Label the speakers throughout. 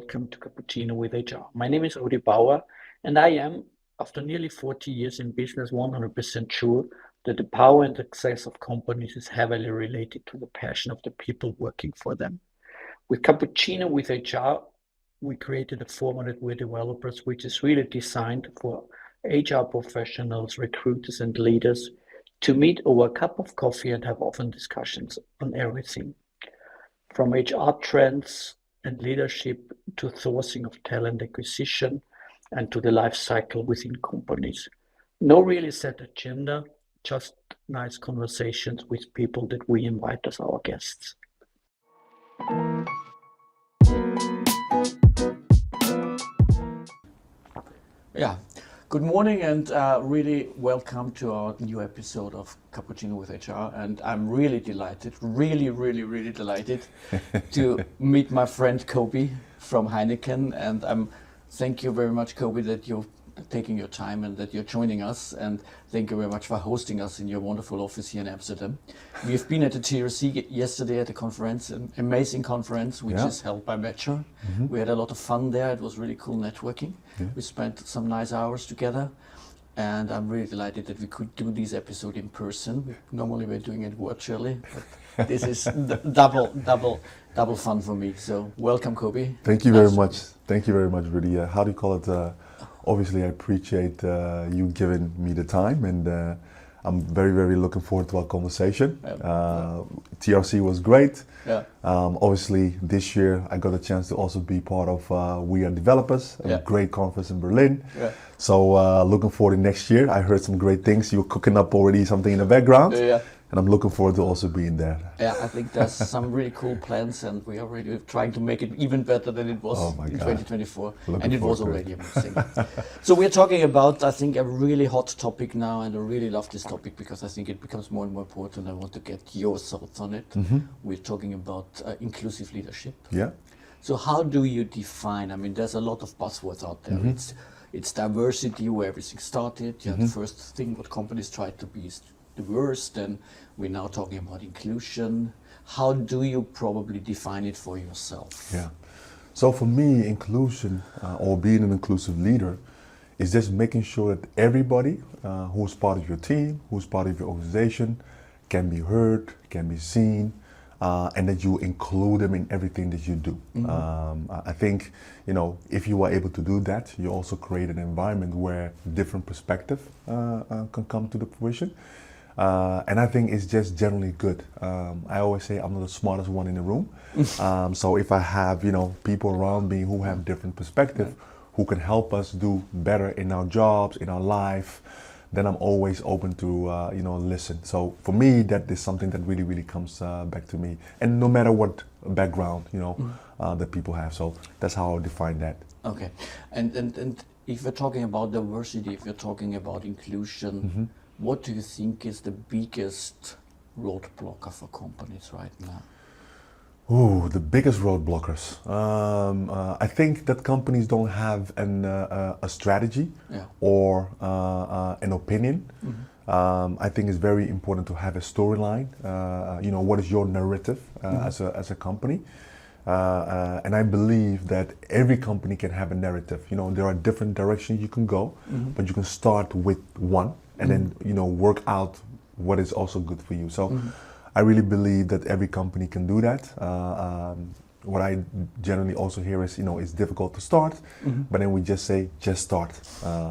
Speaker 1: welcome to Cappuccino with HR. My name is Rudi Bauer, and I am, after nearly 40 years in business, 100% sure that the power and success of companies is heavily related to the passion of the people working for them. With Cappuccino with HR, we created a format at WeAreDevelopers, which is really designed for HR professionals, recruiters, and leaders to meet over a cup of coffee and have often discussions on everything from HR trends and leadership to sourcing of talent acquisition and to the life cycle within companies. No really set agenda, just nice conversations with people that we invite as our guests.
Speaker 2: Yeah, good morning and really welcome to our new episode of Cappuccino with HR. And I'm really delighted, really delighted to meet my friend Kobi from Heineken. And thank you very much, Kobi, that you're taking your time and that you're joining us. And thank you very much for hosting us in your wonderful office here in Amsterdam. We've been at the TRC yesterday at a conference, an amazing conference, which is held by Metro. Mm-hmm. We had a lot of fun there. It was really cool networking. Yeah. We spent some nice hours together. And I'm really delighted that we could do this episode in person. Normally we're doing it virtually, but this is double fun for me. So welcome, Kobi.
Speaker 3: Thank you very much. Thank you very much, Rudi. How do you call it? Obviously, I appreciate you giving me the time, and I'm very looking forward to our conversation. TRC was great. Yeah. Obviously, this year I got a chance to also be part of WeAreDevelopers, a great conference in Berlin. Yeah. So looking forward to next year. I heard some great things. You're cooking up already something in the background. Yeah. And I'm looking forward to also being there.
Speaker 2: Yeah, I think there's some really cool plans, and we are really trying to make it even better than it was in 2024. And it was already amazing. So we're talking about, I think, a really hot topic now, and I really love this topic because I think it becomes more and more important. I want to get your thoughts on it. Mm-hmm. We're talking about inclusive leadership. Yeah. So how do you define, I mean, there's a lot of buzzwords out there. Mm-hmm. It's diversity, where everything started. Yeah, the first thing what companies try to be is diverse, then we're now talking about inclusion. How do you probably define it for yourself?
Speaker 3: Yeah. So for me, inclusion or being an inclusive leader is just making sure that everybody who's part of your team, who's part of your organization can be heard, can be seen, and that you include them in everything that you do. Mm-hmm. I think, if you are able to do that, you also create an environment where different perspective can come to the fruition. And I think it's just generally good. I always say I'm not the smartest one in the room. So if I have, people around me who have different perspective, who can help us do better in our jobs, in our life, then I'm always open to, listen. So for me, that is something that really comes back to me. And no matter what background, that people have. So that's how I define that.
Speaker 2: Okay. And if you're talking about diversity, if you're talking about inclusion, what do you think is the biggest roadblocker for companies right now?
Speaker 3: Oh, the biggest roadblockers. I think that companies don't have a strategy or an opinion. Mm-hmm. I think it's very important to have a storyline. What is your narrative as a company? And I believe that every company can have a narrative. There are different directions you can go, but you can start with one and then, work out what is also good for you. So I really believe that every company can do that. What I generally also hear is, it's difficult to start, but then we just say, just start.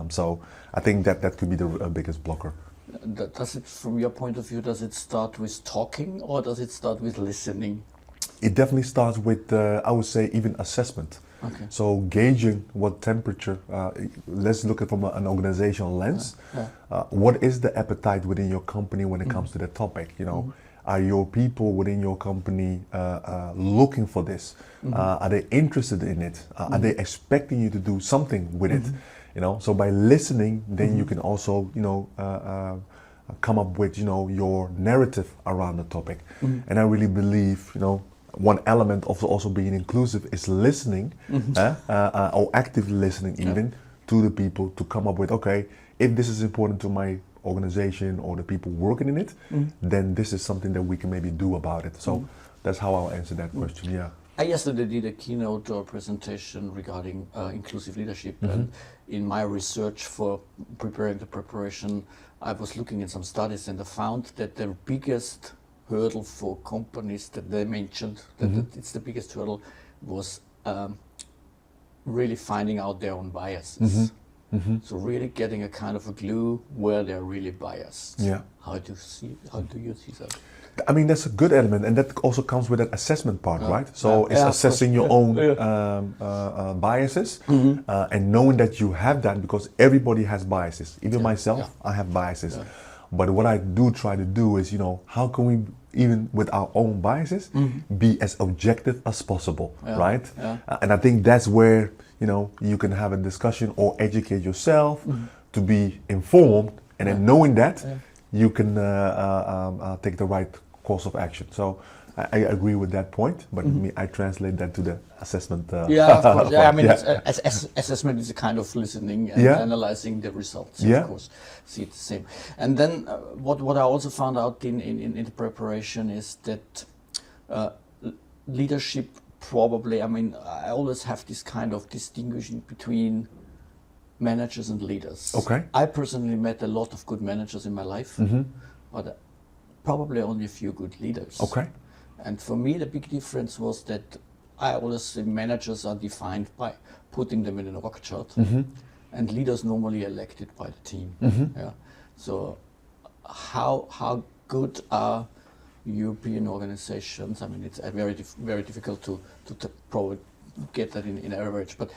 Speaker 3: So I think that could be the biggest blocker.
Speaker 2: Does it, from your point of view, does it start with talking or does it start with listening?
Speaker 3: It definitely starts with, I would say, even assessment. Okay. So gauging what temperature, let's look at from an organizational lens. What is the appetite within your company when it comes to the topic? Are your people within your company looking for this? Are they interested in it? Are they expecting you to do something with it? So by listening, then you can also, come up with, your narrative around the topic. And I really believe, one element of also being inclusive is listening, or active listening even to the people to come up with, okay, if this is important to my organization or the people working in it, then this is something that we can maybe do about it. So that's how I'll answer that question. Yeah.
Speaker 2: I yesterday did a keynote or presentation regarding inclusive leadership, and in my research for preparing the preparation, I was looking at some studies and I found that the biggest hurdle for companies that they mentioned, that it's the biggest hurdle, was really finding out their own biases. So really getting a kind of a clue where they're really biased.
Speaker 3: Yeah.
Speaker 2: How do you see that?
Speaker 3: I mean, that's a good element, and that also comes with that assessment part, right? So it's
Speaker 2: Yeah, of
Speaker 3: assessing your own biases and knowing that you have that, because everybody has biases. Even myself, I have biases. But what I do try to do is, how can we, even with our own biases, be as objective as possible, right? And I think that's where, you can have a discussion or educate yourself to be informed, and then knowing that, you can take the right course of action. So I agree with that point, but I translate that to the assessment.
Speaker 2: Yeah, of course. Yeah, I mean, assessment is a kind of listening and analyzing the results. Of course, see it the same. And then what I also found out in the preparation is that leadership probably. I mean, I always have this kind of distinguishing between managers and leaders.
Speaker 3: Okay.
Speaker 2: I personally met a lot of good managers in my life, but probably only a few good leaders.
Speaker 3: Okay.
Speaker 2: And for me, the big difference was that I always say managers are defined by putting them in an org chart, and leaders normally elected by the team. Yeah. So how good are European organizations? I mean, it's very difficult to probably get that in average, but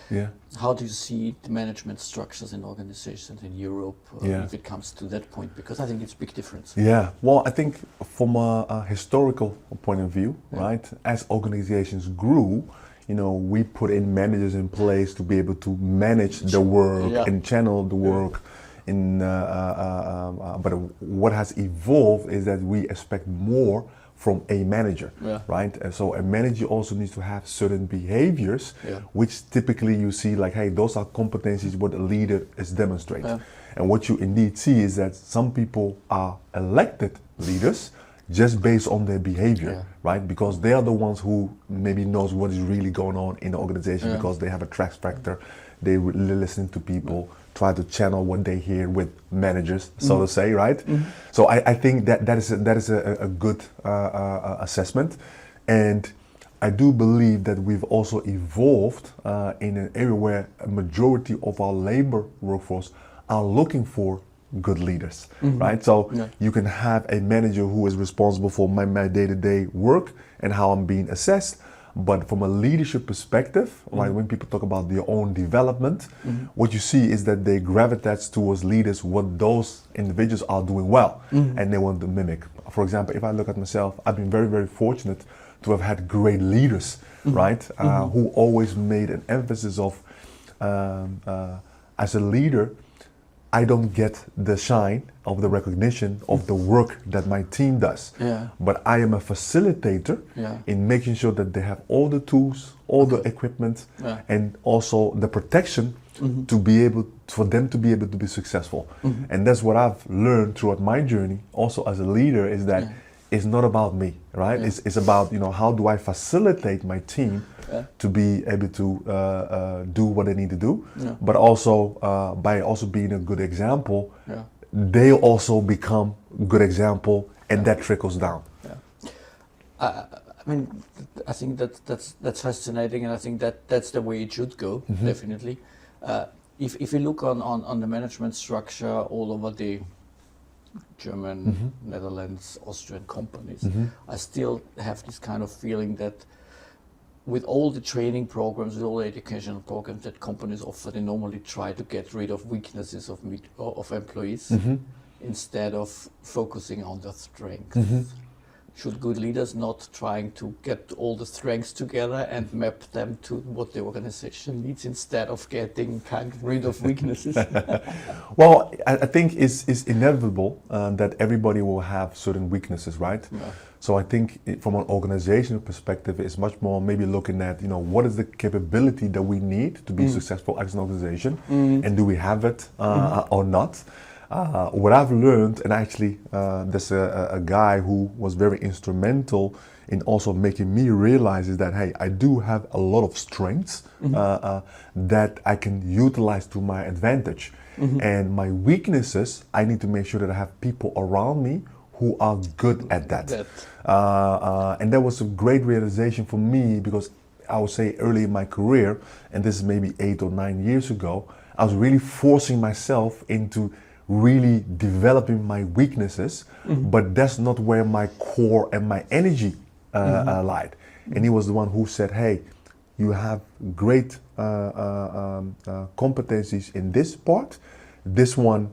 Speaker 2: how do you see the management structures in organizations in Europe if it comes to that point? Because I think it's a big difference.
Speaker 3: Yeah, well, I think from a historical point of view, right, as organizations grew, we put in managers in place to be able to manage the work and channel the work. But what has evolved is that we expect more from a manager, right? And so a manager also needs to have certain behaviors, which typically you see like, hey, those are competencies what a leader is demonstrating. And what you indeed see is that some people are elected leaders just based on their behavior, right? Because they are the ones who maybe knows what is really going on in the organization because they have a track factor, they listen to people, try to channel what they hear with managers, so to say, right? So I think that is a good assessment, and I do believe that we've also evolved in an area where a majority of our labor workforce are looking for good leaders, right? So you can have a manager who is responsible for my day-to-day work and how I'm being assessed. But from a leadership perspective, right, when people talk about their own development, what you see is that they gravitate towards leaders what those individuals are doing well, and they want to mimic. For example, if I look at myself, I've been very, very fortunate to have had great leaders, right, who always made an emphasis of, as a leader, I don't get the shine of the recognition of the work that my team does. But I am a facilitator in making sure that they have all the tools, all the equipment, and also the protection to be able, for them to be able to be successful. And that's what I've learned throughout my journey, also as a leader, is that it's not about me, right? It's about, how do I facilitate my team to be able to do what they need to do, but also by also being a good example, they also become good example, and that trickles down.
Speaker 2: I mean, I think that's fascinating, and I think that's the way it should go, definitely. If you look on the management structure all over the German, Netherlands, Austrian companies, I still have this kind of feeling that with all the training programs, with all the educational programs that companies offer, they normally try to get rid of weaknesses of employees instead of focusing on their strengths. Should good leaders not trying to get all the strengths together and map them to what the organization needs instead of getting kind of rid of weaknesses?
Speaker 3: Well, I think it's inevitable that everybody will have certain weaknesses, right? So I think from an organizational perspective, it's much more maybe looking at, what is the capability that we need to be successful as an organization, and do we have it or not? What I've learned, and actually there's a guy who was very instrumental in also making me realize is that, hey, I do have a lot of strengths that I can utilize to my advantage. And my weaknesses, I need to make sure that I have people around me who are good at that. And that was a great realization for me, because I would say early in my career, and this is maybe 8 or 9 years ago, I was really forcing myself into really developing my weaknesses, but that's not where my core and my energy lied. And he was the one who said, hey, you have great competencies in this part, this one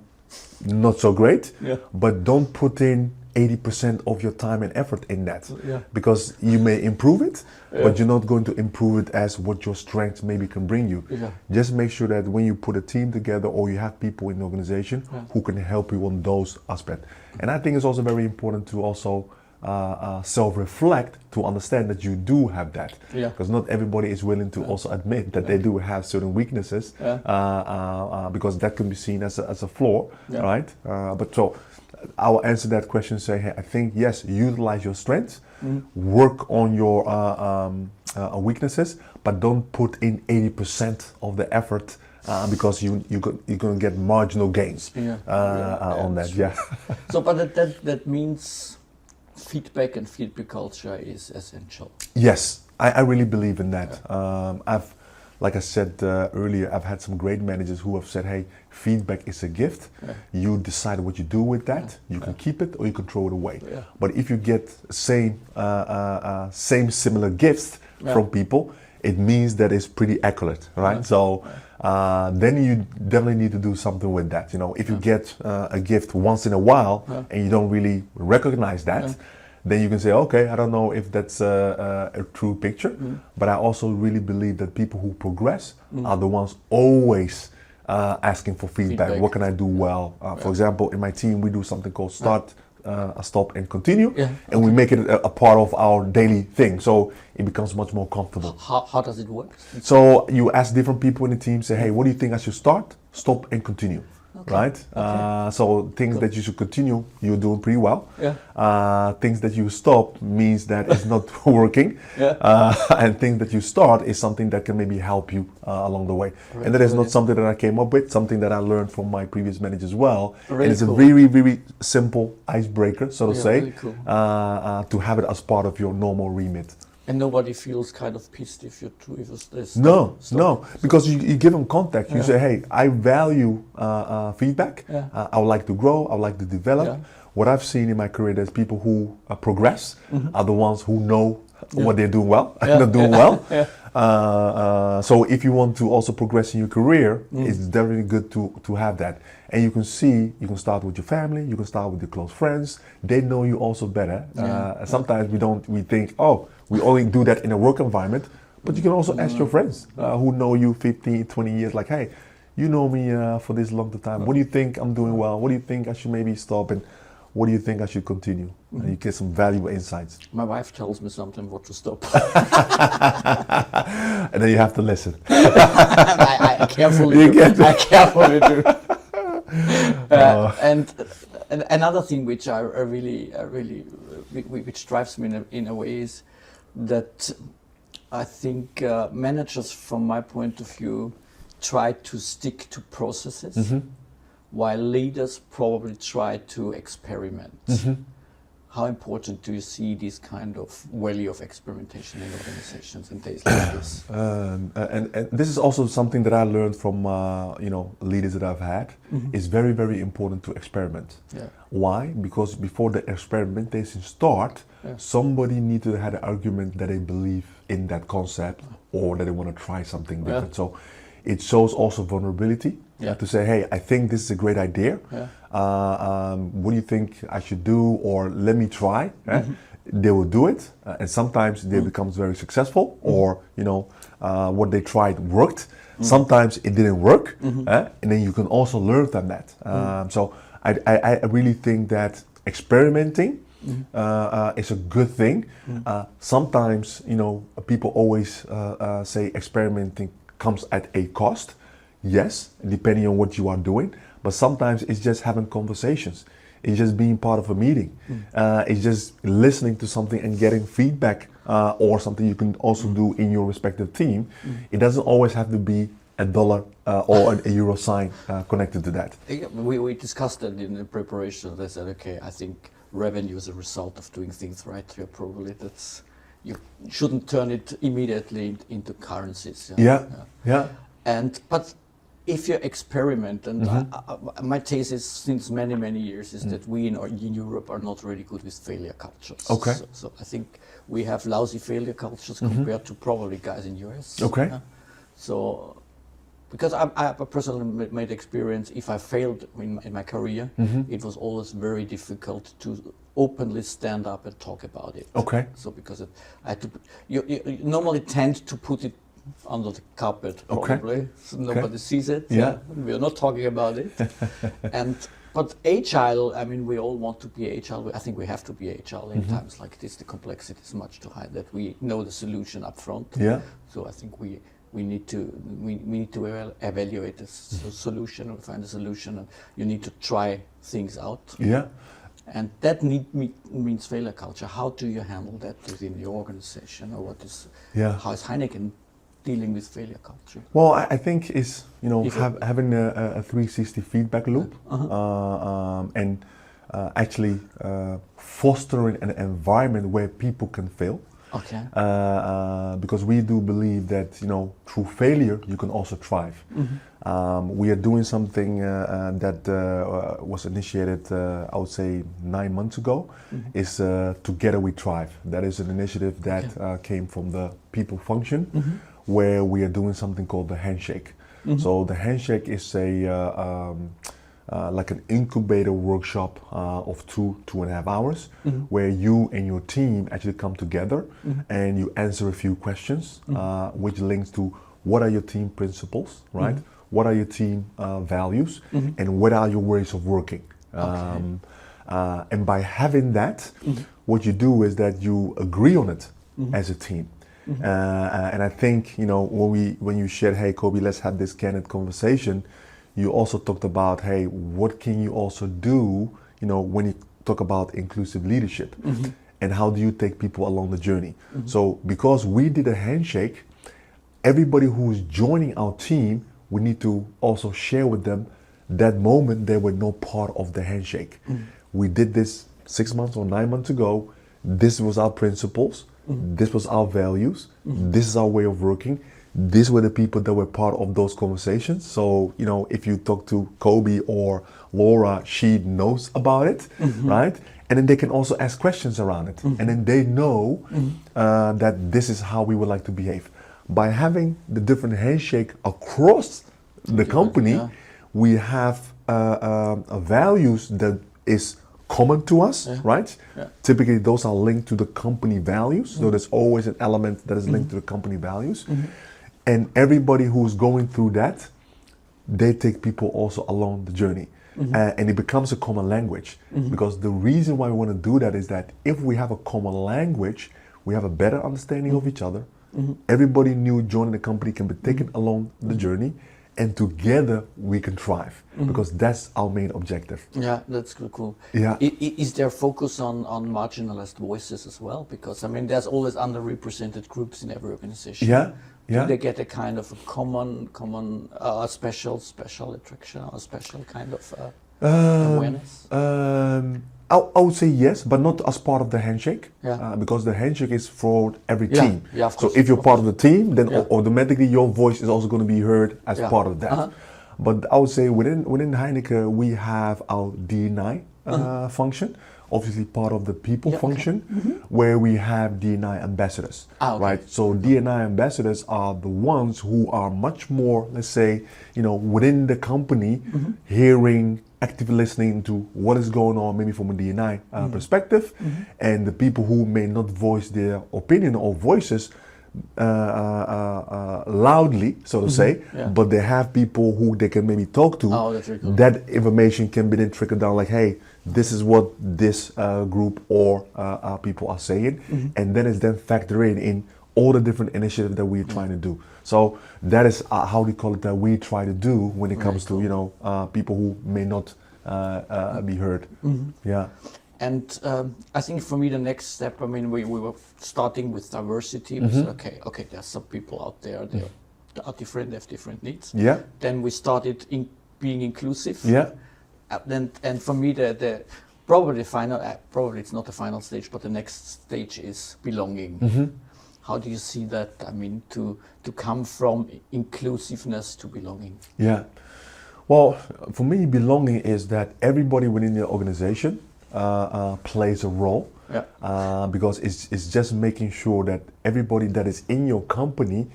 Speaker 3: not so great, but don't put in 80% of your time and effort in that, because you may improve it, but you're not going to improve it as what your strengths maybe can bring you. Just make sure that when you put a team together, or you have people in the organization who can help you on those aspects. And I think it's also very important to also self-reflect, to understand that you do have that, because not everybody is willing to also admit that they do have certain weaknesses, because that can be seen as a flaw, right? But so I'll answer that question, say, hey, I think yes, utilize your strengths, work on your weaknesses, but don't put in 80% of the effort, because you're going to get marginal gains on that.
Speaker 2: So, but that means feedback and feedback culture is essential.
Speaker 3: Yes, I really believe in that. Like I said earlier, I've had some great managers who have said, hey, feedback is a gift. You decide what you do with that. You can keep it or you can throw it away. But if you get same similar gifts from people, it means that it's pretty accurate, right? So then you definitely need to do something with that. You know, if you get a gift once in a while and you don't really recognize that, then you can say, okay, I don't know if that's a true picture, but I also really believe that people who progress are the ones always asking for feedback. What can I do well? For example, in my team, we do something called start, stop, and continue, and we make it a part of our daily thing, so it becomes much more comfortable.
Speaker 2: How does it work?
Speaker 3: So you ask different people in the team, say, hey, what do you think I should start, stop, and continue? Right? So things that you should continue, you're doing pretty well. Things that you stop means that it's not working. And things that you start is something that can maybe help you along the way. And that is not something that I came up with, something that I learned from my previous managers as well. And it's a very, very simple icebreaker, so to say, to have it as part of your normal remit.
Speaker 2: And nobody feels kind of pissed if you do this.
Speaker 3: No, because you give them context. You say, hey, I value feedback. I would like to grow. I would like to develop. What I've seen in my career, there's people who progress are the ones who know what they're doing well and not doing well. So if you want to also progress in your career, it's definitely good to have that. And you can see, you can start with your family, you can start with your close friends. They know you also better. Sometimes we think, oh, we only do that in a work environment, but you can also ask your friends who know you 15, 20 years, like, hey, you know me for this long time. What do you think I'm doing well? What do you think I should maybe stop? And what do you think I should continue? And you get some valuable insights.
Speaker 2: My wife tells me something what to stop.
Speaker 3: And then you have to listen.
Speaker 2: I carefully do. And another thing which I really which drives me in a way is that I think managers, from my point of view, try to stick to processes, while leaders probably try to experiment. How important do you see this kind of value of experimentation in organizations in days like this?
Speaker 3: And this is also something that I learned from leaders that I've had. It's very, very important to experiment. Why? Because before the experimentation start, somebody needs to have an argument that they believe in that concept or that they want to try something different. So it shows also vulnerability. To say, hey, I think this is a great idea. What do you think I should do? Or let me try. They will do it, and sometimes they become very successful, or what they tried worked. Sometimes it didn't work, and then you can also learn from that. So I really think that experimenting is a good thing. Sometimes people always say experimenting comes at a cost. Yes, depending on what you are doing, but sometimes it's just having conversations. It's just being part of a meeting. It's just listening to something and getting feedback, or something you can also do in your respective team. It doesn't always have to be a dollar or a euro sign connected to that.
Speaker 2: Yeah, we discussed that in the preparation. They said, okay, I think revenue is a result of doing things right. Yeah, probably you shouldn't turn it immediately into currencies.
Speaker 3: Yeah.
Speaker 2: But if you experiment, and my thesis since many years is that we in Europe are not really good with failure cultures.
Speaker 3: Okay.
Speaker 2: So I think we have lousy failure cultures compared to probably guys in US.
Speaker 3: Okay.
Speaker 2: So, because I have a personally made experience, if I failed in my career, it was always very difficult to openly stand up and talk about it.
Speaker 3: Okay.
Speaker 2: So because I had to, you normally tend to put it under the carpet, probably, so nobody sees it.
Speaker 3: Yeah.
Speaker 2: We're not talking about it. But agile, I mean, we all want to be agile. I think we have to be agile in times like this. The complexity is much too high that we know the solution up front.
Speaker 3: Yeah.
Speaker 2: So I think we need to evaluate the solution or find a solution, and you need to try things out.
Speaker 3: Yeah.
Speaker 2: And that means failure culture. How do you handle that within your organization, or how is Heineken dealing with failure culture?
Speaker 3: Well, I think it's having a 360 feedback loop, and actually fostering an environment where people can fail.
Speaker 2: Okay.
Speaker 3: Because we do believe that through failure you can also thrive. We are doing something that was initiated, I would say 9 months ago. Is Together We Thrive. That is an initiative that came from the people function, where we are doing something called the handshake. So the handshake is like an incubator workshop of 2.5 hours, where you and your team actually come together and you answer a few questions, which links to what are your team principles, right? What are your team values, and what are your ways of working? And by having that, what you do is that you agree on it as a team. And I think when you shared, hey Kobi, let's have this candid conversation, you also talked about, hey, what can you also do, when you talk about inclusive leadership, and how do you take people along the journey? So because we did a handshake, everybody who is joining our team, we need to also share with them that moment they were no part of the handshake. We did this 6 months or 9 months ago. This was our principles. This was our values. This is our way of working. These were the people that were part of those conversations. So, if you talk to Kobi or Laura, she knows about it, right? And then they can also ask questions around it. And then they know that this is how we would like to behave. By having the different handshake across the company, we have values that is common to us, right? Typically, those are linked to the company values. So there's always an element that is linked to the company values. And everybody who's going through that, they take people also along the journey. And it becomes a common language. Because the reason why we want to do that is that if we have a common language, we have a better understanding of each other. Everybody new joining the company can be taken along the journey, and together we can thrive, because that's our main objective. Yeah,
Speaker 2: that's cool.
Speaker 3: Yeah.
Speaker 2: Is there focus on marginalized voices as well? Because there's always underrepresented groups in every organization.
Speaker 3: Yeah.
Speaker 2: Do they get a kind of a common special attraction, or a special kind of awareness?
Speaker 3: I would say yes, but not as part of the handshake, because the handshake is for every team.
Speaker 2: Yeah, of course.
Speaker 3: So if you're part of the team, then automatically your voice is also going to be heard as part of that. But I would say within Heineken, we have our D&I function, obviously part of the people function, where we have D&I ambassadors, right? So D&I ambassadors are the ones who are much more, let's say, within the company, hearing, actively listening to what is going on, maybe from a D&I perspective, and the people who may not voice their opinion or voices loudly, so to say, but they have people who they can maybe talk to.
Speaker 2: That's very cool.
Speaker 3: That information can be then trickled down, like, hey, this is what this group or people are saying, and then it's then factoring in all the different initiatives that we're trying to do. So that is how we call it, that we try to do when it comes to, you know, people who may not be heard. Yeah.
Speaker 2: And I think for me the next step, I mean, we were starting with diversity. We said, okay, there's some people out there, they are different, they have different needs.
Speaker 3: Yeah.
Speaker 2: Then we started being inclusive.
Speaker 3: Yeah.
Speaker 2: And for me, the probably the final, probably it's not the final stage, but the next stage is belonging. How do you see that? I mean, to come from inclusiveness to belonging.
Speaker 3: Yeah. Well, for me, belonging is that everybody within the organization plays a role. Yeah. Because it's just making sure that everybody that is in your company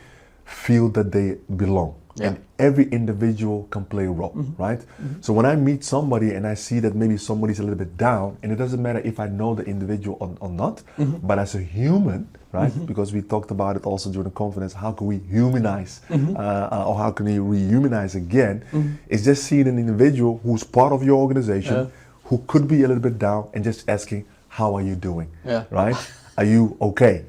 Speaker 3: feel that they belong. Yeah. And every individual can play a role, right? So when I meet somebody and I see that maybe somebody's a little bit down, and it doesn't matter if I know the individual or not, but as a human, right? Because we talked about it also during the conference, how can we humanize, or how can we rehumanize again? It's just seeing an individual who's part of your organization, who could be a little bit down, and just asking, how are you doing, right? Are you okay?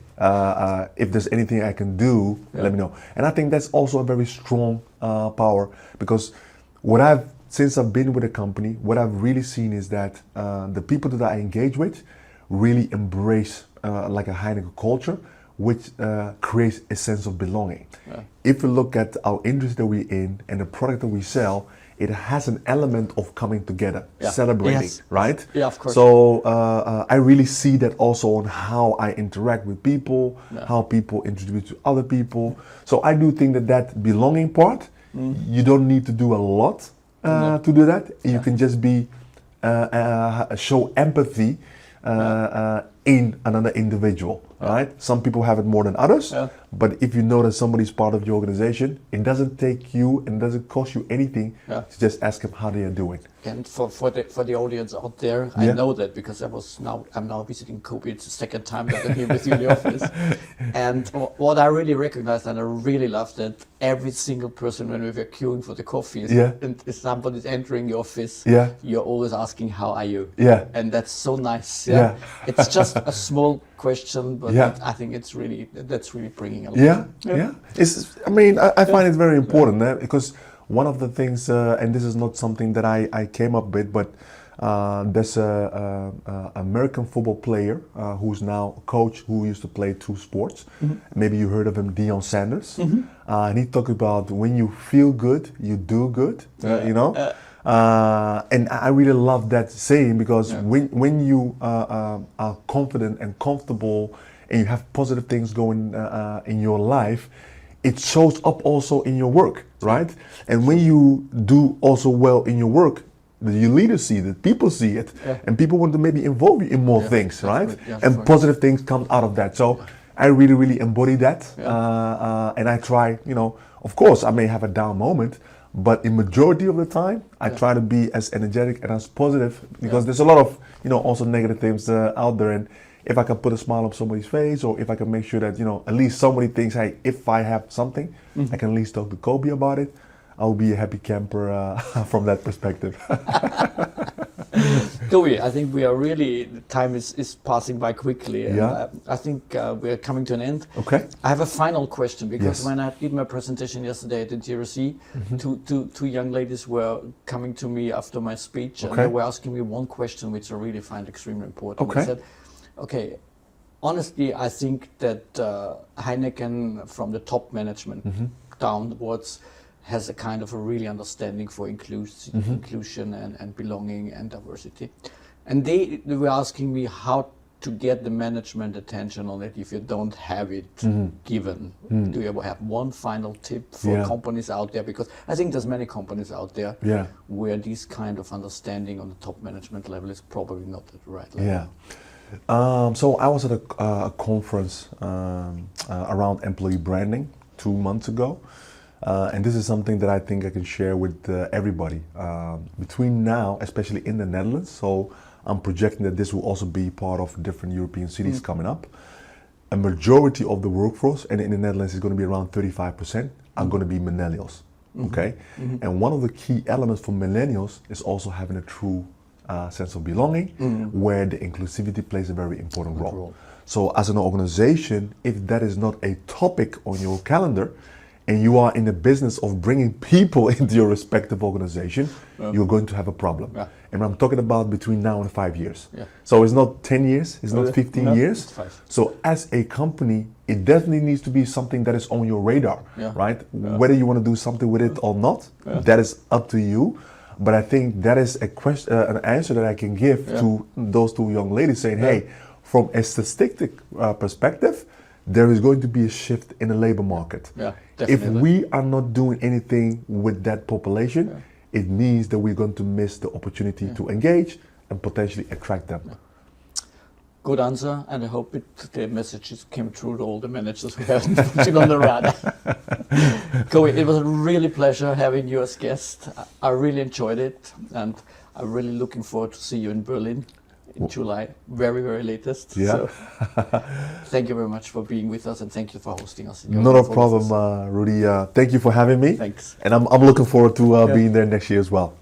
Speaker 3: If there's anything I can do, let me know. And I think that's also a very strong power, because since I've been with the company, what I've really seen is that the people that I engage with really embrace like a Heineken culture, which creates a sense of belonging. Yeah. If you look at our industry that we're in and the product that we sell, it has an element of coming together, celebrating, right? Yeah, of course. So I really see that also on how I interact with people, how people introduce to other people. So I do think that belonging part, you don't need to do a lot to do that. You can just be show empathy in another individual, right? Some people have it more than others, but if you know that somebody's part of your organization, it doesn't take you and doesn't cost you anything to just ask them how they are doing.
Speaker 2: And for the audience out there, I know that because I'm now visiting Kobi. It's the second time that I'm here with you in the office. And what I really recognize, and I really love, that every single person, when we were queuing for the coffee, and if somebody's entering the office, you're always asking, how are you? Yeah. And that's so nice. Yeah. It's just a small question, but I think that's really bringing a lot.
Speaker 3: Yeah. I find it very important because one of the things, and this is not something that I came up with, but there's a American football player who's now a coach who used to play 2 sports. Maybe you heard of him, Deion Sanders. And he talked about when you feel good, you do good, you know? And I really love that saying, because when you are confident and comfortable and you have positive things going in your life, it shows up also in your work, right? And when you do also well in your work, your leaders see it, people see it, and people want to maybe involve you in more things, right? And positive things come out of that. So I really, really embody that. And I try, you know, of course I may have a down moment, but in majority of the time, I try to be as energetic and as positive, because there's a lot of, you know, also negative things out there. And if I can put a smile on somebody's face, or if I can make sure that, you know, at least somebody thinks, hey, if I have something, I can at least talk to Kobi about it, I'll be a happy camper from that perspective.
Speaker 2: Kobi, I think we are really, the time is passing by quickly. And I think we are coming to an end. Okay. I have a final question, because when I did my presentation yesterday at the GRC, two young ladies were coming to me after my speech, and they were asking me one question which I really find extremely important. They said, okay, honestly, I think that Heineken, from the top management downwards, has a kind of a really understanding for inclusion and belonging and diversity. And they were asking me how to get the management attention on it if you don't have it given. Do you ever have one final tip for companies out there? Because I think there's many companies out there where this kind of understanding on the top management level is probably not at the right level.
Speaker 3: So I was at a conference around employee branding 2 months ago. And this is something that I think I can share with everybody. Between now, especially in the Netherlands, so I'm projecting that this will also be part of different European cities coming up. A majority of the workforce, and in the Netherlands is going to be around 35%, are going to be millennials. Okay? And one of the key elements for millennials is also having a true sense of belonging, where the inclusivity plays a very important role. So as an organization, if that is not a topic on your calendar, and you are in the business of bringing people into your respective organization, you're going to have a problem.
Speaker 2: Yeah.
Speaker 3: And I'm talking about between now and 5 years.
Speaker 2: Yeah.
Speaker 3: So it's not 10 years, it's not 15
Speaker 2: No,
Speaker 3: years.
Speaker 2: it's 5.
Speaker 3: So as a company, it definitely needs to be something that is on your radar,
Speaker 2: Yeah.
Speaker 3: right?
Speaker 2: Yeah.
Speaker 3: Whether you want to do something with it or not, that is up to you. But I think that is a question, an answer that I can give to those two young ladies saying, hey, from a statistic perspective, there is going to be a shift in the labor market.
Speaker 2: Yeah,
Speaker 3: If
Speaker 2: definitely.
Speaker 3: we are not doing anything with that population, it means that we're going to miss the opportunity to engage and potentially attract them.
Speaker 2: Good answer, and I hope the messages came through to all the managers who have put on the radar. Kobi, it was a really pleasure having you as guest. I really enjoyed it, and I'm really looking forward to see you in Berlin in July, very, very latest.
Speaker 3: Yeah.
Speaker 2: So, thank you very much for being with us, and thank you for hosting us. In your
Speaker 3: Not a
Speaker 2: wonderful
Speaker 3: problem,
Speaker 2: office.
Speaker 3: Rudy. Thank you for having me.
Speaker 2: Thanks.
Speaker 3: And I'm looking forward to being there next year as well.